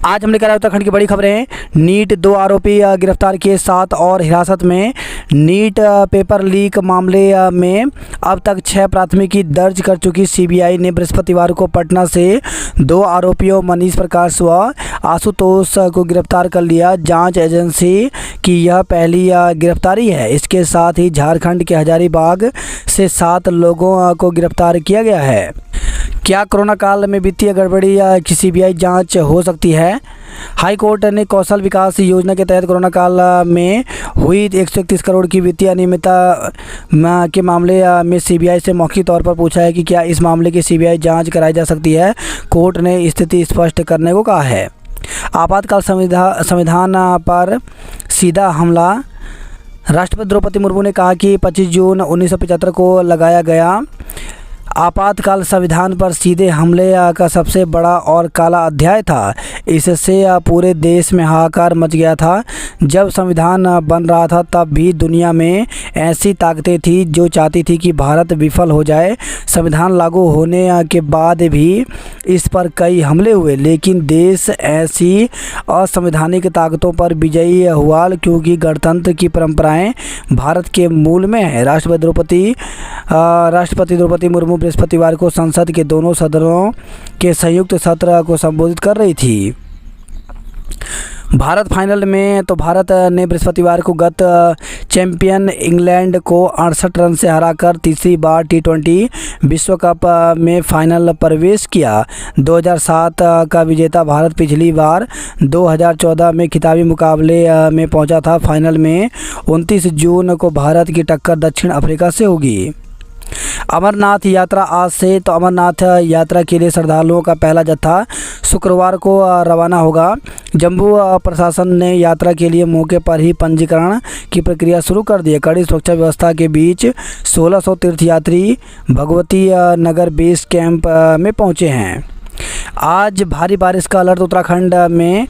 आज हमने करा उत्तराखंड की बड़ी खबरें। नीट 2 आरोपी गिरफ्तार किए, 7 और हिरासत में। नीट पेपर लीक मामले में अब तक 6 प्राथमिकी दर्ज कर चुकी सीबीआई ने बृहस्पतिवार को पटना से 2 आरोपियों मनीष प्रकाश व आशुतोष को गिरफ्तार कर लिया। जांच एजेंसी की यह पहली गिरफ्तारी है। इसके साथ ही झारखंड के हजारीबाग से 7 लोगों को गिरफ्तार किया गया है। क्या कोरोना काल में वित्तीय गड़बड़ी की सीबीआई जांच हो सकती है? हाई कोर्ट ने कौशल विकास योजना के तहत कोरोना काल में हुई 131 करोड़ की वित्तीय अनियमितता के मामले में सीबीआई से मौखिक तौर पर पूछा है कि क्या इस मामले की सीबीआई जांच कराई जा सकती है। कोर्ट ने स्थिति स्पष्ट करने को कहा है। आपातकाल संविधान पर सीधा हमला। राष्ट्रपति द्रौपदी मुर्मू ने कहा कि 25 जून 1975 को लगाया गया आपातकाल संविधान पर सीधे हमले का सबसे बड़ा और काला अध्याय था। इससे पूरे देश में हाहाकार मच गया था। जब संविधान बन रहा था तब भी दुनिया में ऐसी ताकतें थी जो चाहती थी कि भारत विफल हो जाए। संविधान लागू होने के बाद भी इस पर कई हमले हुए, लेकिन देश ऐसी असंवैधानिक ताकतों पर विजयी हुआ क्योंकि गणतंत्र की परंपराएं भारत के मूल में है। राष्ट्रपति द्रौपदी मुर्मू बृहस्पतिवार को संसद के दोनों सदनों के संयुक्त सत्र को संबोधित कर रही थी। भारत फाइनल में तो भारत ने बृहस्पतिवार को गत चैंपियन इंग्लैंड को 68 रन से हराकर तीसरी बार T20 विश्व कप में फाइनल प्रवेश किया। 2007 का विजेता भारत पिछली बार 2014 में खिताबी मुकाबले में पहुंचा था। फाइनल में 29 जून को भारत की टक्कर दक्षिण अफ्रीका से होगी। अमरनाथ यात्रा आज से तो अमरनाथ यात्रा के लिए श्रद्धालुओं का पहला जत्था शुक्रवार को रवाना होगा। जम्मू प्रशासन ने यात्रा के लिए मौके पर ही पंजीकरण की प्रक्रिया शुरू कर दी है। कड़ी सुरक्षा व्यवस्था के बीच 1600 तीर्थयात्री भगवती नगर बेस कैंप में पहुंचे हैं। आज भारी बारिश का अलर्ट। उत्तराखंड में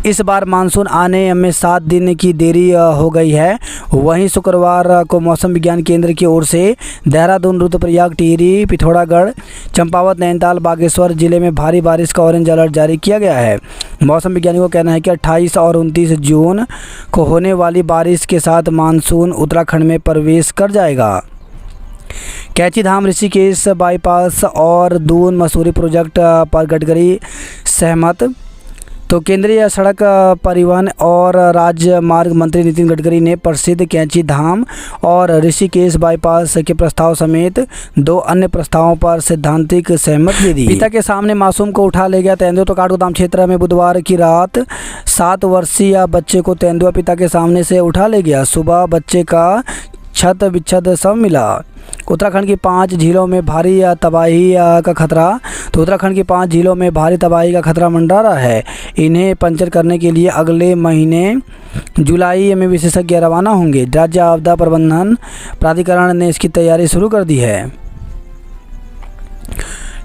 इस बार मानसून आने में 7 दिन की देरी हो गई है। वहीं शुक्रवार को मौसम विज्ञान केंद्र की ओर से देहरादून, रुद्रप्रयाग, टिहरी, पिथौरागढ़, चंपावत, नैनीताल, बागेश्वर जिले में भारी बारिश का ऑरेंज अलर्ट जारी किया गया है। मौसम विज्ञानियों का कहना है कि 28 और 29 जून को होने वाली बारिश के साथ मानसून उत्तराखंड में प्रवेश कर जाएगा। कैंचीधाम ऋषिकेश बाईपास और दून मसूरी प्रोजेक्ट पर गडकरी सहमत। तो केंद्रीय सड़क परिवहन और राजमार्ग मंत्री नितिन गडकरी ने प्रसिद्ध कैंचीधाम और ऋषिकेश बाईपास के प्रस्ताव समेत 2 अन्य प्रस्तावों पर सैद्धांतिक सहमति दी। पिता के सामने मासूम को उठा ले गया तेंदुआ। तो काठगोदाम क्षेत्र में बुधवार की रात 7 वर्षीय बच्चे को तेंदुआ पिता के सामने से उठा ले गया। सुबह बच्चे का छत विच्छद शव मिला। उत्तराखंड की 5 झीलों में भारी तबाही का खतरा। तो उत्तराखंड की 5 झीलों में भारी तबाही का खतरा मंडरा रहा है। इन्हें पंचर करने के लिए अगले महीने जुलाई में विशेषज्ञ रवाना होंगे। राज्य आपदा प्रबंधन प्राधिकरण ने इसकी तैयारी शुरू कर दी है।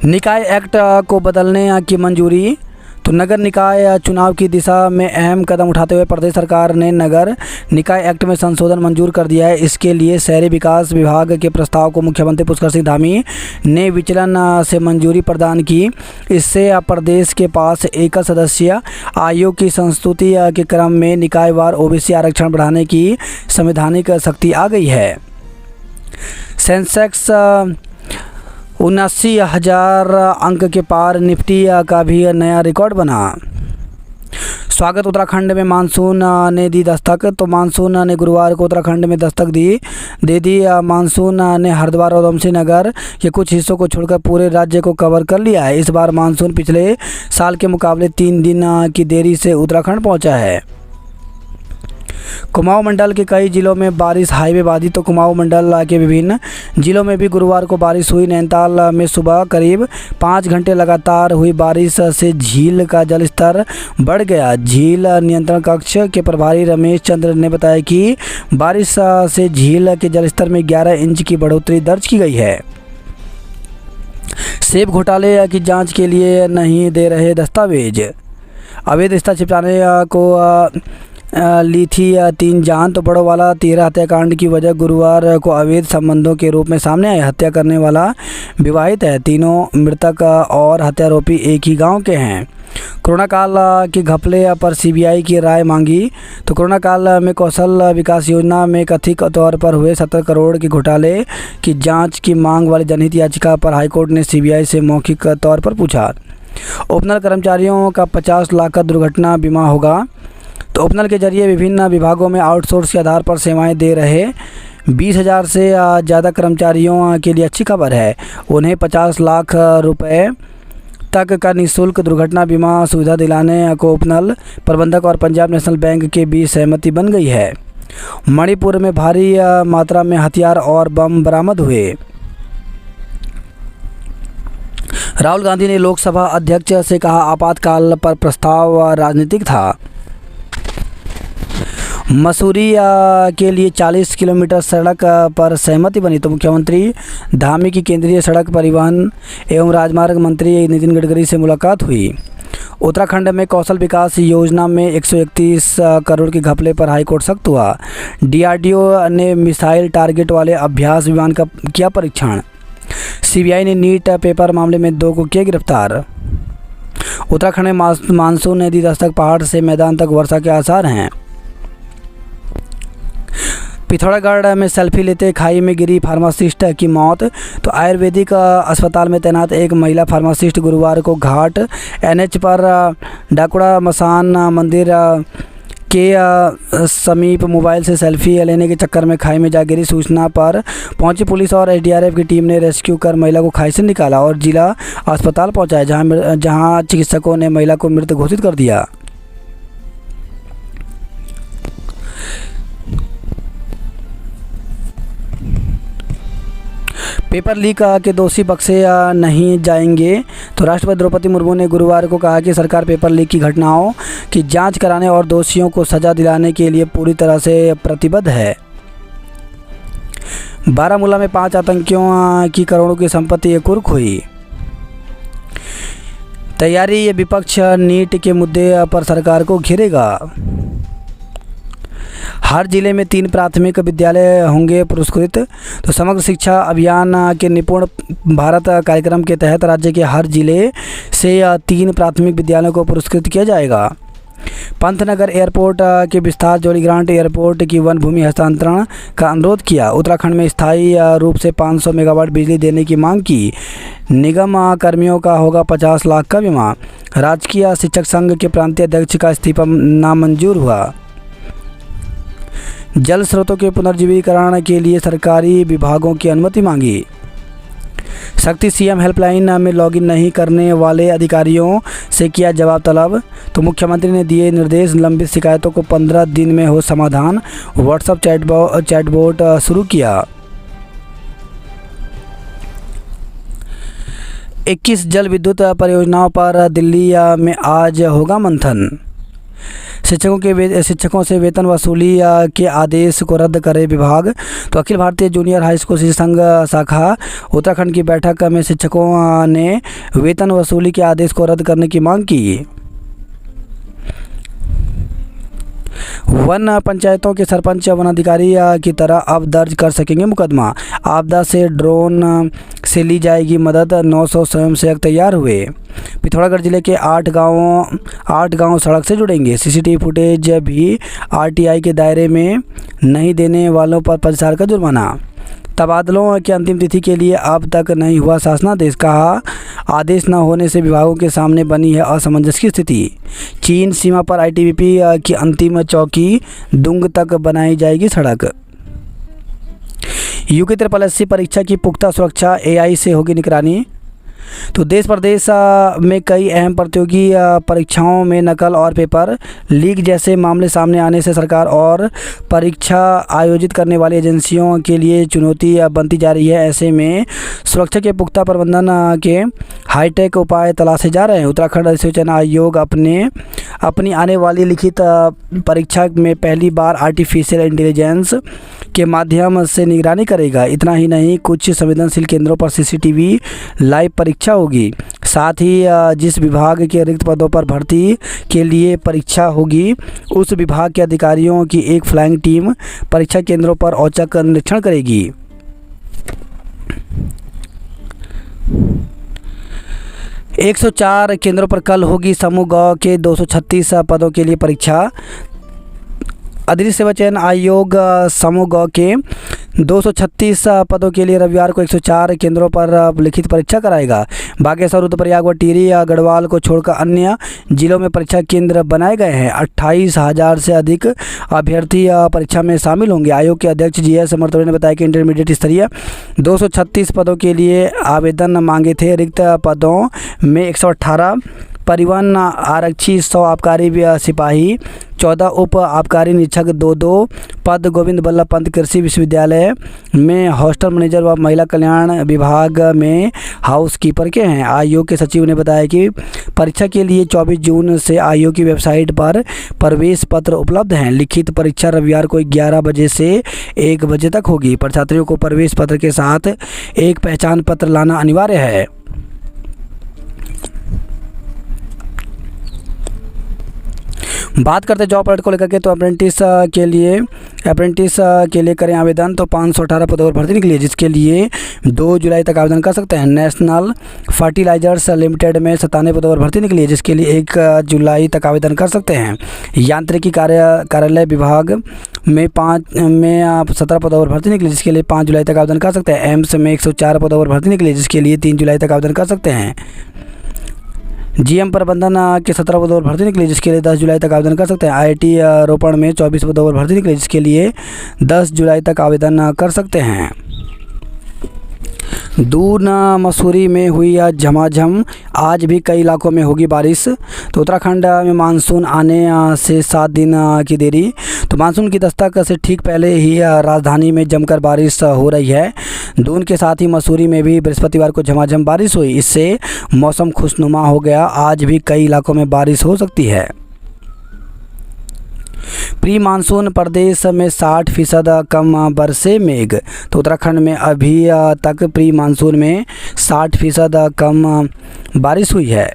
निकाय एक्ट को बदलने की मंजूरी। तो नगर निकाय चुनाव की दिशा में अहम कदम उठाते हुए प्रदेश सरकार ने नगर निकाय एक्ट में संशोधन मंजूर कर दिया है। इसके लिए शहरी विकास विभाग के प्रस्ताव को मुख्यमंत्री पुष्कर सिंह धामी ने विचलन से मंजूरी प्रदान की। इससे प्रदेश के पास एकल सदस्य आयोग की संस्तुति के क्रम में निकायवार ओबीसी आरक्षण बढ़ाने की संवैधानिक शक्ति आ गई है। सेंसेक्स 79,000 अंक के पार। निफ्टी का भी नया रिकॉर्ड बना। स्वागत। उत्तराखंड में मानसून ने दी दस्तक। तो मानसून ने गुरुवार को उत्तराखंड में दस्तक दे दी। मानसून ने हरिद्वार और उधमसिंह नगर के कुछ हिस्सों को छोड़कर पूरे राज्य को कवर कर लिया है। इस बार मानसून पिछले साल के मुकाबले 3 दिन की देरी से उत्तराखंड पहुंचा है। कुमाऊं मंडल के कई जिलों में बारिश हाईवे बाधित। तो कुमाऊं मंडल के विभिन्न जिलों में भी गुरुवार को बारिश हुई। नैनीताल में सुबह करीब 5 घंटे लगातार हुई बारिश से झील का जलस्तर बढ़ गया। झील नियंत्रण कक्ष के प्रभारी रमेश चंद्र ने बताया कि बारिश से झील के जलस्तर में 11 इंच की बढ़ोतरी दर्ज की गई है। सेब घोटाले की जाँच के लिए नहीं दे रहे दस्तावेज। अवैध रिश्ता छिपाने को ली थी 3 जान। तो बड़ोवाला 13 हत्याकांड की वजह गुरुवार को अवैध संबंधों के रूप में सामने आए। हत्या करने वाला विवाहित है। तीनों मृतक और हत्यारोपी एक ही गांव के हैं। कोरोना काल के घपले पर सीबीआई की राय मांगी। तो कोरोना काल में कौशल विकास योजना में कथित तौर पर हुए 17 करोड़ के घोटाले की जांच की मांग वाली जनहित याचिका पर हाईकोर्ट ने सीबीआई से मौखिक तौर पर पूछा। ओपनर कर्मचारियों का 50 लाख का दुर्घटना बीमा होगा। तो ओपनर के जरिए विभिन्न विभागों में आउटसोर्स के आधार पर सेवाएं दे रहे 20,000 से ज़्यादा कर्मचारियों के लिए अच्छी खबर है। उन्हें 50 लाख रुपए तक का निःशुल्क दुर्घटना बीमा सुविधा दिलाने को ओपनर प्रबंधक और पंजाब नेशनल बैंक के बीच सहमति बन गई है। मणिपुर में भारी मात्रा में हथियार और बम बरामद हुए। राहुल गांधी ने लोकसभा अध्यक्ष से कहा आपातकाल पर प्रस्ताव राजनीतिक था। मसूरी के लिए 40 किलोमीटर सड़क पर सहमति बनी। तो मुख्यमंत्री धामी की केंद्रीय सड़क परिवहन एवं राजमार्ग मंत्री नितिन गडकरी से मुलाकात हुई। उत्तराखंड में कौशल विकास योजना में 131 करोड़ के घपले पर हाईकोर्ट सख्त हुआ। डीआरडीओ ने मिसाइल टारगेट वाले अभ्यास विमान का किया परीक्षण। सीबीआई ने नीट पेपर मामले में 2 को किया गिरफ्तार। उत्तराखंड में मानसून ने दी दस्तक। पहाड़ से मैदान तक वर्षा के आसार हैं। पिथौरागढ़ में सेल्फी लेते खाई में गिरी फार्मासिस्ट की मौत। तो आयुर्वेदिक अस्पताल में तैनात एक महिला फार्मासिस्ट गुरुवार को घाट एनएच पर डाकुड़ा मसान मंदिर के समीप मोबाइल से सेल्फी लेने के चक्कर में खाई में जा गिरी। सूचना पर पहुंची पुलिस और एसडीआरएफ की टीम ने रेस्क्यू कर महिला को खाई से निकाला और जिला अस्पताल पहुंचाया, जहां चिकित्सकों ने महिला को मृत घोषित कर दिया। पेपर लीक के दोषी बक्से नहीं जाएंगे। तो राष्ट्रपति द्रौपदी मुर्मू ने गुरुवार को कहा कि सरकार पेपर लीक की घटनाओं की जांच कराने और दोषियों को सजा दिलाने के लिए पूरी तरह से प्रतिबद्ध है। बारामूला में 5 आतंकियों की करोड़ों की संपत्ति कुर्क हुई। तैयारी विपक्ष नीट के मुद्दे पर सरकार को घेरेगा। हर जिले में 3 प्राथमिक विद्यालय होंगे पुरस्कृत। तो समग्र शिक्षा अभियान के निपुण भारत कार्यक्रम के तहत राज्य के हर जिले से 3 प्राथमिक विद्यालयों को पुरस्कृत किया जाएगा। पंतनगर एयरपोर्ट के विस्तार जौलीग्रांट एयरपोर्ट की वन भूमि हस्तांतरण का अनुरोध किया। उत्तराखंड में स्थायी रूप से 500 मेगावाट बिजली देने की मांग की। निगम कर्मियों का होगा 50 लाख का बीमा। राजकीय शिक्षक संघ के प्रांतीय अध्यक्ष का इस्तीफा नामंजूर हुआ। जल स्रोतों के पुनर्जीवीकरण के लिए सरकारी विभागों की अनुमति मांगी। शक्ति सीएम हेल्पलाइन में लॉगिन नहीं करने वाले अधिकारियों से किया जवाब तलब। तो मुख्यमंत्री ने दिए निर्देश, लंबित शिकायतों को 15 दिन में हो समाधान। व्हाट्सएप चैटबॉट शुरू किया। 21 जल विद्युत परियोजनाओं पर दिल्ली में आज होगा मंथन। शिक्षकों से वेतन वसूली के आदेश को रद्द करे विभाग। तो Akhil Bharatiya junior high school शिक्षक संघ शाखा उत्तराखंड की बैठक में शिक्षकों ने वेतन वसूली के आदेश को रद्द करने की मांग की। वन पंचायतों के सरपंच वनाधिकारी की तरह अब दर्ज कर सकेंगे मुकदमा। आपदा से ड्रोन से ली जाएगी मदद। 900 स्वयंसेवक तैयार हुए। पिथौरागढ़ जिले के 8 गांव सड़क से जुड़ेंगे। सीसीटीवी फुटेज भी आरटीआई के दायरे में नहीं देने वालों पर 50,000 का जुर्माना। तबादलों की अंतिम तिथि के लिए अब तक नहीं हुआ शासनादेश। कहा आदेश न होने से विभागों के सामने बनी है असमंजस की स्थिति। चीन सीमा पर आईटीबीपी की अंतिम चौकी दुंग तक बनाई जाएगी सड़क। यूके ट्रिपल परीक्षा की पुख्ता सुरक्षा, एआई से होगी निगरानी। तो देश प्रदेश में कई अहम प्रतियोगी परीक्षाओं में नकल और पेपर लीक जैसे मामले सामने आने से सरकार और परीक्षा आयोजित करने वाली एजेंसियों के लिए चुनौती बनती जा रही है। ऐसे में सुरक्षा के पुख्ता प्रबंधन के हाईटेक उपाय तलाशे जा रहे हैं। उत्तराखंड अधिसूचना आयोग अपनी आने वाली लिखित परीक्षा में पहली बार आर्टिफिशियल इंटेलिजेंस के माध्यम से निगरानी करेगा। इतना ही नहीं, कुछ संवेदनशील केंद्रों पर सीसीटीवी लाइव परीक्षा परीक्षा होगी। साथ ही जिस विभाग के रिक्त पदों पर भर्ती के लिए परीक्षा होगी उस विभाग के अधिकारियों की एक फ्लाइंग टीम परीक्षा केंद्रों पर औचक निरीक्षण करेगी। 104 केंद्रों पर कल होगी समूह ग के 236 पदों के लिए परीक्षा। अधीनस्थ सेवा चयन आयोग समूह ग के 236 पदों के लिए रविवार को 104 केंद्रों पर लिखित परीक्षा कराएगा। बागेश्वर, रुद्रप्रयाग व टिहरी गढ़वाल को छोड़कर अन्य जिलों में परीक्षा केंद्र बनाए गए हैं। 28,000 से अधिक अभ्यर्थी परीक्षा में शामिल होंगे। आयोग के अध्यक्ष GS अमृतौले ने बताया कि इंटरमीडिएट स्तरीय 236 पदों के लिए आवेदन मांगे थे। रिक्त पदों में 118 परिवहन आरक्षी, 100 आबकारी सिपाही, 14 उप आबकारी निरीक्षक, 2 पद गोविंद बल्लभ पंत कृषि विश्वविद्यालय में हॉस्टल मैनेजर व महिला कल्याण विभाग में हाउसकीपर के हैं। आयोग के सचिव ने बताया कि परीक्षा के लिए 24 जून से आयोग की वेबसाइट पर प्रवेश पत्र उपलब्ध हैं। लिखित परीक्षा रविवार को 11 बजे से 1 बजे तक होगी। परीक्षार्थियों को प्रवेश पत्र के साथ एक पहचान पत्र लाना अनिवार्य है। बात करते जॉब अलर्ट को लेकर के, तो अप्रेंटिस के लिए करें आवेदन। तो 518 पदों पर भर्ती निकली है, जिसके लिए 2 जुलाई तक आवेदन कर सकते हैं। नेशनल फर्टिलाइजर्स लिमिटेड में 97 पदों पर भर्ती निकली है, जिसके लिए 1 जुलाई तक आवेदन कर सकते हैं। यांत्रिकी कार्यालय विभाग में 17 पदों पर भर्ती निकली, जिसके लिए 5 जुलाई तक आवेदन कर सकते हैं। एम्स में 104 पदों पर भर्ती निकली, जिसके लिए 3 जुलाई तक आवेदन कर सकते हैं। GM प्रबंधन के 17 पदों पर भर्ती निकली, जिसके लिए 10 जुलाई तक आवेदन कर सकते हैं। IIT रोपण में 24 पदों पर भर्ती निकली, जिसके लिए 10 जुलाई तक आवेदन कर सकते हैं। दून मसूरी में हुई झमाझम, आज भी कई इलाकों में होगी बारिश। तो उत्तराखंड में मानसून आने से 7 दिन की देरी। तो मानसून की दस्तक से ठीक पहले ही राजधानी में जमकर बारिश हो रही है। दून के साथ ही मसूरी में भी बृहस्पतिवार को झमाझम बारिश हुई, इससे मौसम खुशनुमा हो गया। आज भी कई इलाकों में बारिश हो सकती है। प्री मानसून प्रदेश में 60% कम बरसे मेघ। तो उत्तराखंड में अभी तक प्री मानसून में 60% कम बारिश हुई है।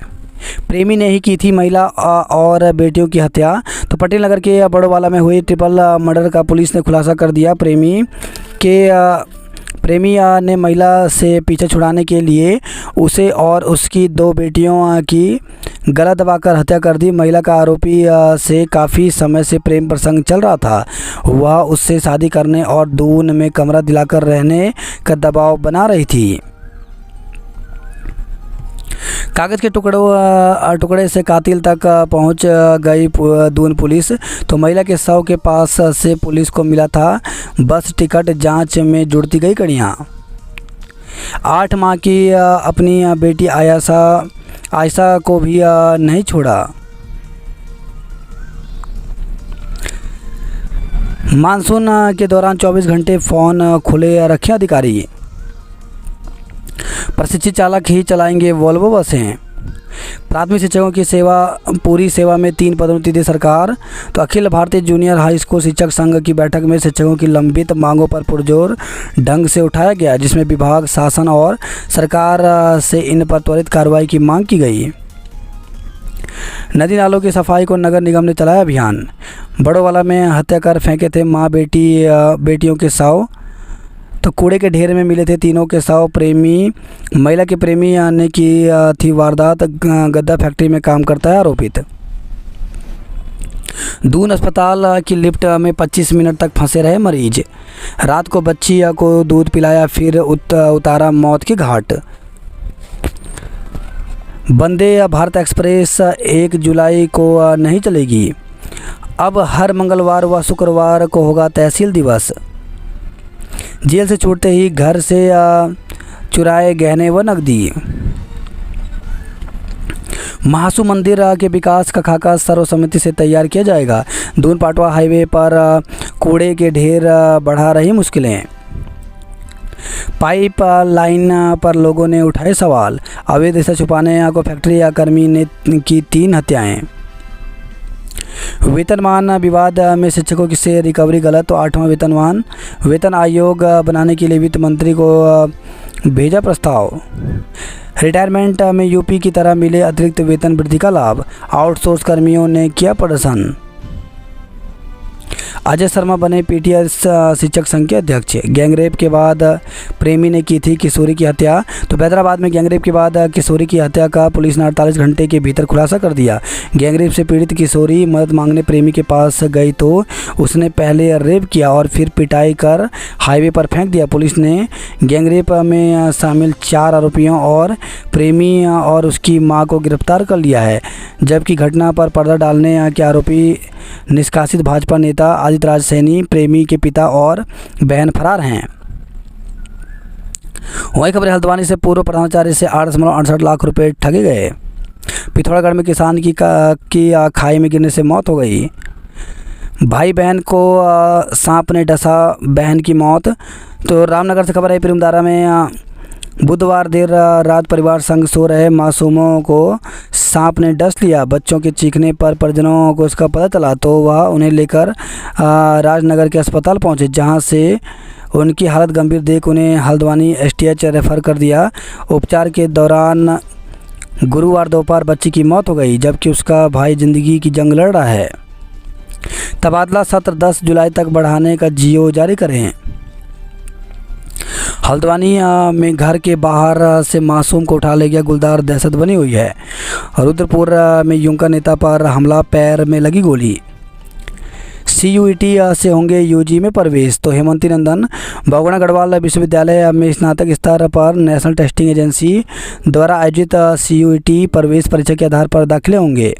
प्रेमी ने ही की थी महिला और बेटियों की हत्या। तो पटेल नगर के बड़ोवाला में हुई ट्रिपल मर्डर का पुलिस ने खुलासा कर दिया। प्रेमी ने महिला से पीछे छुड़ाने के लिए उसे और उसकी 2 बेटियों की गला दबाकर हत्या कर दी। महिला का आरोपी से काफ़ी समय से प्रेम प्रसंग चल रहा था। वह उससे शादी करने और दून में कमरा दिलाकर रहने का दबाव बना रही थी। कागज़ के टुकड़े से कातिल तक पहुंच गई दून पुलिस। तो महिला के शव के पास से पुलिस को मिला था बस टिकट। जांच में जुड़ती गई कड़ियाँ। 8 माह की अपनी बेटी आयशा को भी नहीं छोड़ा। मानसून के दौरान 24 घंटे फ़ोन खुले रखे अधिकारी। प्रशिक्षित चालक ही चलाएंगे वोल्वो बसें। प्राथमिक शिक्षकों की पूरी सेवा में 3 पदोन्नति दी सरकार। तो Akhil Bharatiya junior high school शिक्षक संघ की बैठक में शिक्षकों की लंबित मांगों पर पुरजोर ढंग से उठाया गया, जिसमें विभाग, शासन और सरकार से इन पर त्वरित कार्रवाई की मांग की गई। नदी नालों की सफाई को नगर निगम ने चलाया अभियान। बड़ोवाला में हत्या कर फेंके थे माँ बेटियों के शव। तो कूड़े के ढेर में मिले थे तीनों के शव। महिला के प्रेमी ने की थी वारदात। गद्दा फैक्ट्री में काम करता है आरोपित। दून अस्पताल की लिफ्ट में 25 मिनट तक फंसे रहे मरीज। रात को बच्ची को दूध पिलाया, फिर उतारा मौत के घाट। वंदे भारत एक्सप्रेस 1 जुलाई को नहीं चलेगी। अब हर मंगलवार व शुक्रवार को होगा तहसील दिवस। जेल से छूटते ही घर से चुराए गहने व नकदी। महासू मंदिर के विकास का खाका सर्वसम्मति से तैयार किया जाएगा। दून पाटवा हाईवे पर कूड़े के ढेर बढ़ा रही मुश्किलें। पाइप लाइन पर लोगों ने उठाए सवाल। अवैध हिस्सा छुपाने को फैक्ट्री कर्मी ने की 3 हत्याएं। वेतनमान विवाद में शिक्षकों की से रिकवरी गलत, तो 8वां वेतन आयोग बनाने के लिए वित्त मंत्री को भेजा प्रस्ताव। रिटायरमेंट में यूपी की तरह मिले अतिरिक्त वेतन वृद्धि का लाभ, आउटसोर्स कर्मियों ने किया प्रदर्शन। अजय शर्मा बने पीटीएस शिक्षक संघ के अध्यक्ष। गैंगरेप के बाद प्रेमी ने की थी किशोरी की हत्या। तो हैदराबाद में गैंगरेप के बाद किशोरी की हत्या का पुलिस ने 48 घंटे के भीतर खुलासा कर दिया। गैंगरेप से पीड़ित किशोरी मदद मांगने प्रेमी के पास गई तो उसने पहले रेप किया और फिर पिटाई कर हाईवे पर फेंक दिया। पुलिस ने गैंगरेप में शामिल 4 आरोपियों और प्रेमी और उसकी मां को गिरफ्तार कर लिया है, जबकि घटना पर पर्दा डालने के आरोपी निष्कासित भाजपा नेता आदित्य राज सैनी, प्रेमी के पिता और बहन फरार हैं। वही खबर हल्द्वानी से पूर्व प्रधानाचार्य से 8.68 लाख रुपए ठगे गए। पिथौरागढ़ में किसान की खाई में गिरने से मौत हो गई। भाई बहन को सांप ने डसा, बहन की मौत। तो रामनगर से खबर है प्रेमदारा में बुधवार देर रात परिवार संग सो रहे मासूमों को सांप ने डस लिया। बच्चों के चीखने पर परिजनों को इसका पता चला तो वह उन्हें लेकर राजनगर के अस्पताल पहुंचे, जहां से उनकी हालत गंभीर देख उन्हें हल्द्वानी एसटीएच रेफर कर दिया। उपचार के दौरान गुरुवार दोपहर बच्ची की मौत हो गई, जबकि उसका भाई जिंदगी की जंग लड़ रहा है। तबादला सत्र 10 जुलाई तक बढ़ाने का जीओ जारी करें। हल्द्वानी में घर के बाहर से मासूम को उठा ले गया गुलदार, दहशत बनी हुई है। रुद्रपुर में युवका नेता पर हमला, पैर में लगी गोली। सीयूईटी से होंगे यूजी में प्रवेश। तो हेमंती नंदन बहुगुणा गढ़वाल विश्वविद्यालय में स्नातक स्तर पर नेशनल टेस्टिंग एजेंसी द्वारा आयोजित सीयूईटी प्रवेश परीक्षा के आधार पर दाखिले होंगे।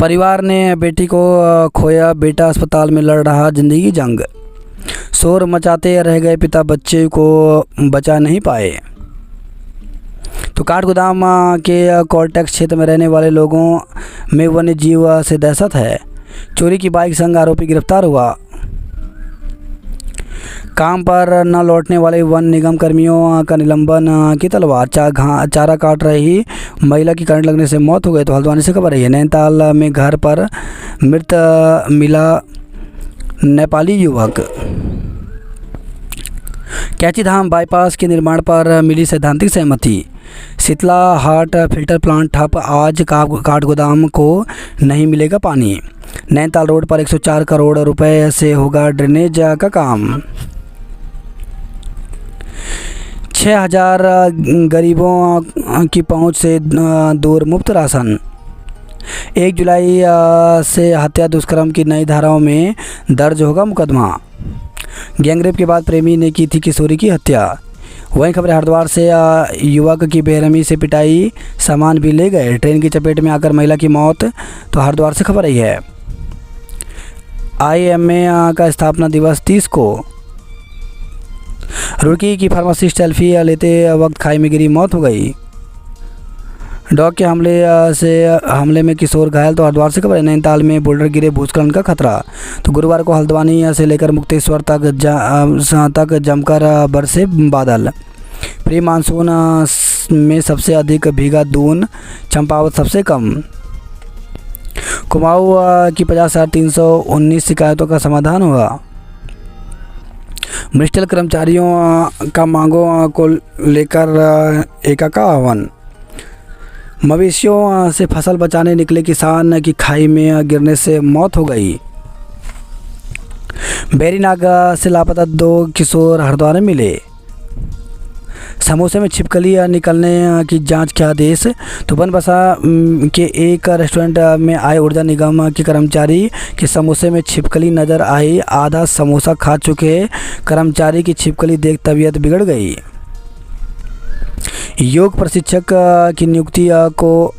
परिवार ने बेटी को खोया, बेटा अस्पताल में लड़ रहा जिंदगी की जंग। शोर मचाते रह गए पिता, बच्चे को बचा नहीं पाए। तो काठगोदाम के कॉर्टेक्स क्षेत्र में रहने वाले लोगों में वन्य जीव से दहशत है। चोरी की बाइक संग आरोपी गिरफ्तार हुआ। काम पर न लौटने वाले वन निगम कर्मियों का निलंबन की तलवार। चारा काट रही महिला की करंट लगने से मौत हो गई। तो हल्द्वानी से खबर है नैनीताल में घर पर मृत मिला नेपाली युवक। कैंचीधाम बाईपास के निर्माण पर मिली सैद्धांतिक सहमति। शीतला हाट फिल्टर प्लांट ठप, आज काठगोदाम को नहीं मिलेगा पानी। नैनीताल रोड पर 104 करोड़ रुपए से होगा ड्रेनेज का काम। 6000 गरीबों की पहुंच से दूर मुफ्त राशन। 1 जुलाई से हत्या दुष्कर्म की नई धाराओं में दर्ज होगा मुकदमा। गैंगरेप के बाद प्रेमी ने की थी किशोरी की हत्या। वहीं खबर हरिद्वार से युवक की बेरहमी से पिटाई, सामान भी ले गए। ट्रेन की चपेट में आकर महिला की मौत। तो हरिद्वार से खबर आई है IMA का स्थापना दिवस 30 को। रुड़की की फार्मासिस्ट सेल्फी लेते वक्त खाई में गिरी, मौत हो गई। डॉग के हमले में किशोर घायल। तो हरिद्वार से खबर है नैनीताल में बोल्डर गिरे, भूस्खलन का खतरा। तो गुरुवार को हल्द्वानी से लेकर मुक्तेश्वर तक जमकर बरसे बादल। प्री मानसून में सबसे अधिक भीगा दून, चंपावत सबसे कम। कुमाऊं की 50,319 शिकायतों का समाधान हुआ। मिनिस्ट्रियल कर्मचारियों का मांगों को लेकर एका का आह्वान। मवेशियों से फसल बचाने निकले किसान की खाई में गिरने से मौत हो गई। बेरीनाग से लापता 2 किशोर हरिद्वार में मिले। समोसे में छिपकली निकलने की जांच के आदेश। तो बनबसा के एक रेस्टोरेंट में आए ऊर्जा निगम के कर्मचारी के समोसे में छिपकली नजर आई। आधा समोसा खा चुके कर्मचारी की छिपकली देख तबीयत बिगड़ गई। योग प्रशिक्षक की नियुक्ति को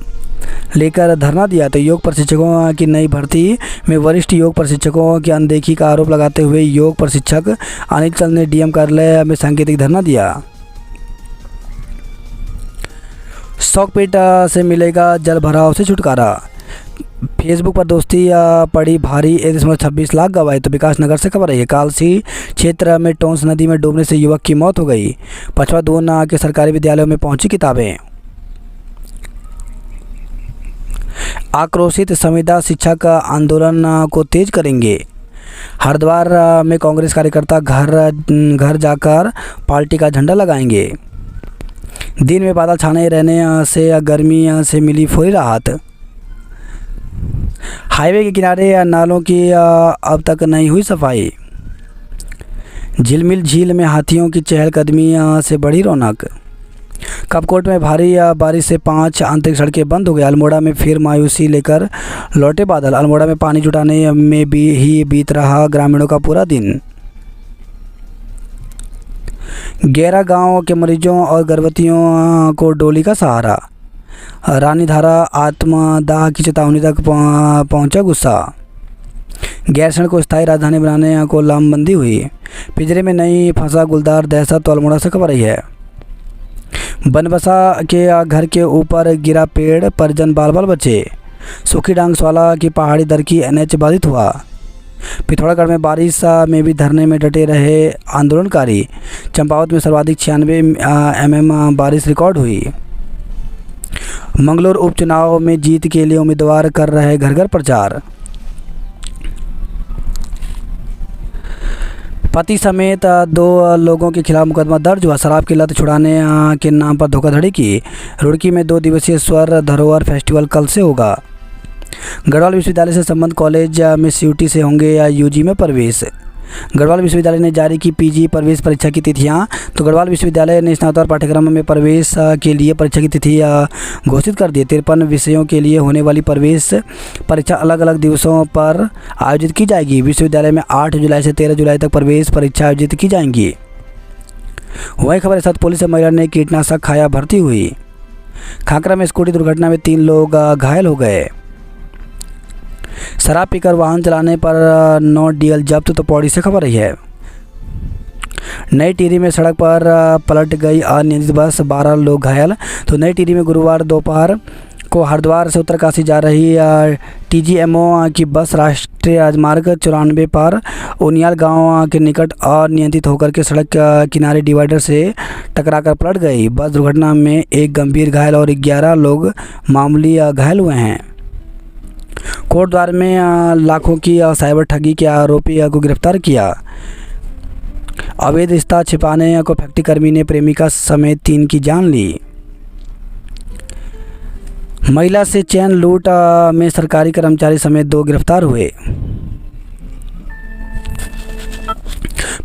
लेकर धरना दिया। तो योग प्रशिक्षकों की नई भर्ती में वरिष्ठ योग प्रशिक्षकों की अनदेखी का आरोप लगाते हुए योग प्रशिक्षक अनिल चंद ने DM कार्यालय में सांकेतिक धरना दिया। शौकपेट से मिलेगा जल भराव से छुटकारा। फेसबुक पर दोस्ती पड़ी भारी, 1.26 लाख गवाए। तो विकास नगर से खबर है कालसी क्षेत्र में टोंस नदी में डूबने से युवक की मौत हो गई। पचवा दून के सरकारी विद्यालयों में पहुंची किताबें। आक्रोशित संविदा शिक्षक आंदोलन को तेज करेंगे। हरिद्वार में कांग्रेस कार्यकर्ता घर घर जाकर पार्टी का झंडा लगाएंगे। दिन में बादल छाने रहने से गर्मी से मिली फौरी राहत। हाईवे के किनारे नालों की अब तक नहीं हुई सफाई। झिलमिल झील में हाथियों की चहलकदमी से बढ़ी रौनक। कपकोट में भारी बारिश से 5 आंतरिक सड़कें बंद हो गई। अल्मोड़ा में फिर मायूसी लेकर लौटे बादल। अल्मोड़ा में पानी जुटाने में भी बीत रहा ग्रामीणों का पूरा दिन। गैरा गांव के मरीजों और गर्भवतियों को डोली का सहारा। रानीधारा आत्मदाह की चेतावनी तक पहुंचा गुस्सा। गैरसैंण को स्थायी राजधानी बनाने को लामबंदी हुई। पिंजरे में नहीं फंसा गुलदार दहशत तो अल्मोड़ा से खबर आई है। बनबसा के घर के ऊपर गिरा पेड़, परिजन बाल बाल बचे। सूखी डांगसवाला की पहाड़ी दरकी NH बाधित हुआ। पिथौरागढ़ में बारिश में भी धरने में डटे रहे आंदोलनकारी। चंपावत में सर्वाधिक 96 mm बारिश रिकॉर्ड हुई। मंगलौर उपचुनाव में जीत के लिए उम्मीदवार कर रहे घर घर प्रचार। पति समेत 2 लोगों के खिलाफ मुकदमा दर्ज हुआ। शराब की लत छुड़ाने के नाम पर धोखाधड़ी की। रुड़की में 2 दिवसीय स्वर धरोहर फेस्टिवल कल से होगा। गढ़वाल विश्वविद्यालय से संबंध कॉलेज में CUT से होंगे या UG में प्रवेश। गढ़वाल विश्वविद्यालय ने जारी की PG प्रवेश परीक्षा की तिथियां। तो गढ़वाल विश्वविद्यालय ने स्नातक पाठ्यक्रम में प्रवेश के लिए परीक्षा की तिथि घोषित कर दी। 53 विषयों के लिए होने वाली प्रवेश परीक्षा अलग अलग दिवसों पर आयोजित की जाएगी। विश्वविद्यालय में 8 जुलाई से 13 जुलाई तक प्रवेश परीक्षा आयोजित की जाएंगी। वही खबर के साथ पुलिस महिला ने कीटनाशक खाया भर्ती हुई। खाकरा में स्कूटी दुर्घटना में 3 लोग घायल हो गए। शराब पीकर वाहन चलाने पर 9 DL जब्त तो पौड़ी से खबर रही है। नई टिहरी में सड़क पर पलट गई अनियंत्रित बस, 12 लोग घायल। तो नई टिहरी में गुरुवार दोपहर को हरिद्वार से उत्तरकाशी जा रही TGMO की बस राष्ट्रीय राजमार्ग 94 पर उनियाल गांव के निकट अनियंत्रित होकर के सड़क किनारे डिवाइडर से टकराकर पलट गई। बस दुर्घटना में 1 गंभीर घायल और 11 लोग मामूली घायल हुए हैं। कोटद्वार में लाखों की साइबर ठगी के आरोपी को गिरफ्तार किया। अवैध रिश्ता छिपाने को फैक्ट्री कर्मी ने प्रेमिका समेत 3 की जान ली। महिला से चैन लूट में सरकारी कर्मचारी समेत 2 गिरफ्तार हुए।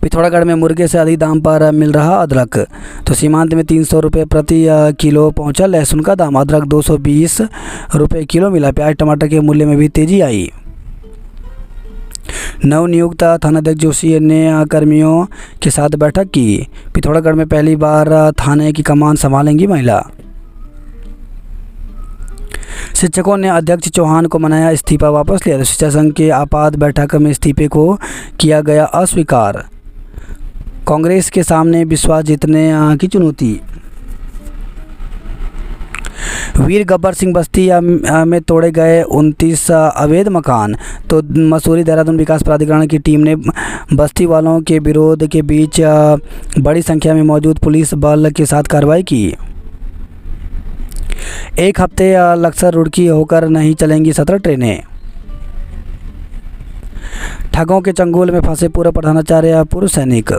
पिथौरागढ़ में मुर्गे से अधिक दाम पर मिल रहा अदरक। तो सीमांत में 300 रुपये प्रति किलो पहुंचा लहसुन का दाम। अदरक 220 रुपये किलो मिला। प्याज टमाटर के मूल्य में भी तेजी आई। नवनियुक्त थानाध्यक्ष जोशी ने कर्मियों के साथ बैठक की। पिथौरागढ़ में पहली बार थाने की कमान संभालेंगी महिला। शिक्षकों ने अध्यक्ष चौहान को मनाया इस्तीफा वापस लिया। शिक्षा संघ के आपात बैठक में इस्तीफे को किया गया अस्वीकार। कांग्रेस के सामने विश्वास जीतने की चुनौती। वीर गब्बर सिंह बस्ती में तोड़े गए 29 अवैध मकान। तो मसूरी देहरादून विकास प्राधिकरण की टीम ने बस्ती वालों के विरोध के बीच बड़ी संख्या में मौजूद पुलिस बल के साथ कार्रवाई की। 1 हफ्ते लक्सर रुड़की होकर नहीं चलेंगी 17 ट्रेनें। ठगों के चंगुल में फंसे पूर्व प्रधानाचार्य पूर्व सैनिक।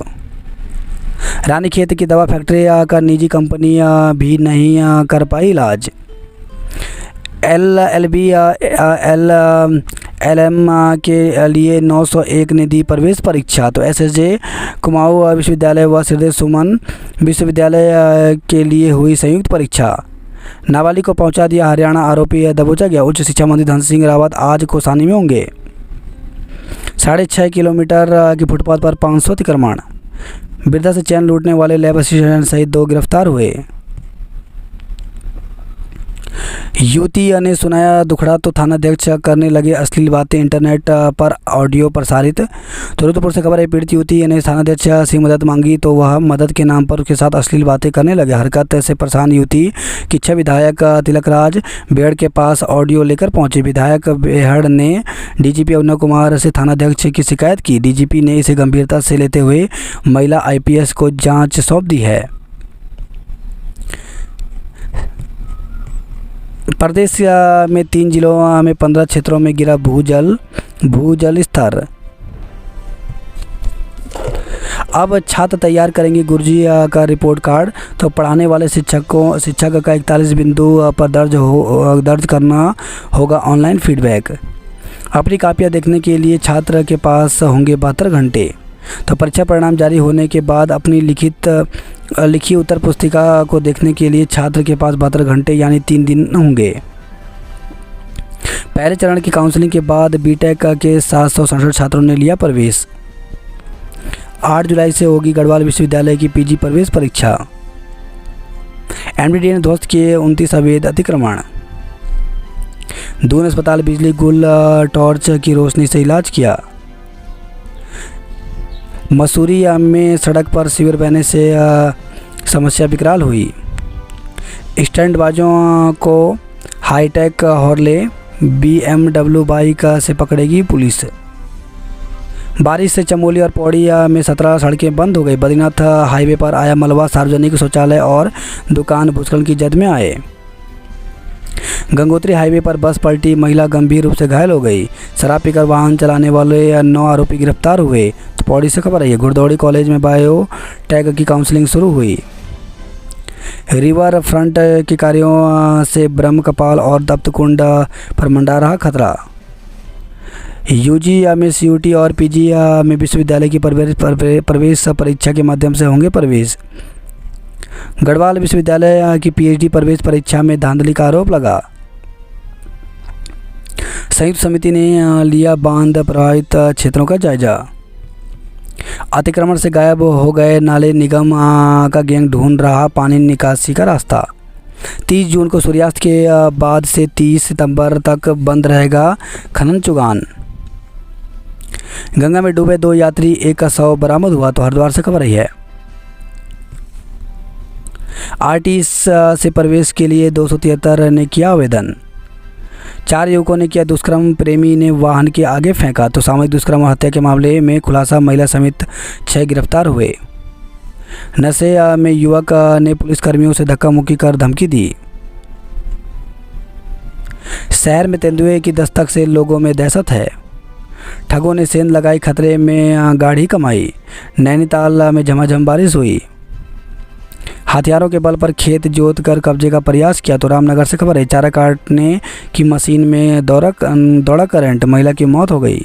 रानीखेत की दवा फैक्ट्री का निजी कंपनी भी नहीं कर पाई इलाज। LLB LM के लिए 901 ने दी प्रवेश परीक्षा। तो SSJ कुमाऊं विश्वविद्यालय व श्रीदेव सुमन विश्वविद्यालय के लिए हुई संयुक्त परीक्षा। नाबालिग को पहुंचा दिया हरियाणा, आरोपी दबोचा गया। उच्च शिक्षा मंत्री धन सिंह रावत आज कोसानी में होंगे। 6.5 किलोमीटर की फुटपाथ पर 500 अतिक्रमण। वृद्धा से चैन लूटने वाले लैब असिस्टेंट सहित 2 गिरफ्तार हुए। युवती ने सुनाया दुखड़ा तो थानाध्यक्ष करने लगे अश्लील बातें। इंटरनेट पर ऑडियो प्रसारित। तो रुद्रपुर से खबर है, पीड़ित युवती ने थानाध्यक्ष से मदद मांगी तो वह मदद के नाम पर उसके साथ अश्लील बातें करने लगे। हरकत से परेशान युवती की 6 विधायक तिलकराज बेहड़ के पास ऑडियो लेकर पहुंचे। विधायक बेहड़ ने DGP अरुणा कुमार से थानाध्यक्ष की शिकायत की। DGP ने इसे गंभीरता से लेते हुए महिला IPS को जाँच सौंप दी है। प्रदेश में 3 जिलों में 15 क्षेत्रों में गिरा भूजल स्तर। अब छात्र तैयार करेंगे गुरुजी का रिपोर्ट कार्ड। तो पढ़ाने वाले शिक्षक का 41 बिंदु पर दर्ज करना होगा ऑनलाइन फीडबैक। अपनी कापियाँ देखने के लिए छात्र के पास होंगे 72 घंटे। तो परीक्षा परिणाम जारी होने के बाद अपनी लिखी उत्तर पुस्तिका को देखने के लिए छात्र के पास 72 घंटे यानी 3 दिन होंगे। पहले चरण की काउंसलिंग के बाद बीटेक के 767 छात्रों ने लिया प्रवेश। 8 जुलाई से होगी गढ़वाल विश्वविद्यालय की पीजी प्रवेश परीक्षा। एमडीडीए ने ध्वस्त किए 29 अवैध अतिक्रमण। दून अस्पताल बिजली गुल टॉर्च की रोशनी से इलाज किया। मसूरी में सड़क पर सीवर बहने से समस्या विकराल हुई। स्टंटबाजों को हाईटेक हॉर्ले BMW बाइक से पकड़ेगी पुलिस। बारिश से चमोली और पौड़ी में 17 सड़कें बंद हो गई। बद्रीनाथ हाईवे पर आया मलबा, सार्वजनिक शौचालय और दुकान भूस्खलन की जद में आए। गंगोत्री हाईवे पर बस पलटी, महिला गंभीर रूप से घायल हो गई। शराब पीकर वाहन चलाने वाले 9 आरोपी गिरफ्तार हुए। तो पौड़ी से खबर है, गुरदौड़ी कॉलेज में बायो टैग की काउंसलिंग शुरू हुई। रिवर फ्रंट के कार्यों से ब्रह्म कपाल और दत्तकुंड पर मंडा रहा खतरा। यूजी में सीयूटी और पीजी में विश्वविद्यालय की प्रवेश परीक्षा के माध्यम से होंगे प्रवेश। गढ़वाल विश्वविद्यालय की पीएचडी प्रवेश परीक्षा में धांधली का आरोप लगा। संयुक्त समिति ने लिया बांध प्रभावित क्षेत्रों का जायजा। अतिक्रमण से गायब हो गए नाले, निगम का गैंग ढूंढ रहा पानी निकासी का रास्ता। 30 जून को सूर्यास्त के बाद से 30 सितंबर तक बंद रहेगा खनन चुगान। गंगा में डूबे 2 यात्री, एक का शव बरामद हुआ। तो हरिद्वार से खबर रही है। आरटीईस से प्रवेश के लिए 273 ने किया आवेदन। 4 युवकों ने किया दुष्कर्म, प्रेमी ने वाहन के आगे फेंका। तो सामूहिक दुष्कर्म और हत्या के मामले में खुलासा, महिला समेत 6 गिरफ्तार हुए। नशे में युवक ने पुलिसकर्मियों से धक्का मुक्की कर धमकी दी। शहर में तेंदुए की दस्तक से लोगों में दहशत है। ठगों ने सेंध लगाई, खतरे में गाढ़ी कमाई। नैनीताल में झमाझम बारिश हुई। हथियारों के बल पर खेत जोत कर कब्जे का प्रयास किया। तो रामनगर से खबर है, चारा काटने की मशीन में दौड़ा करंट, महिला की मौत हो गई।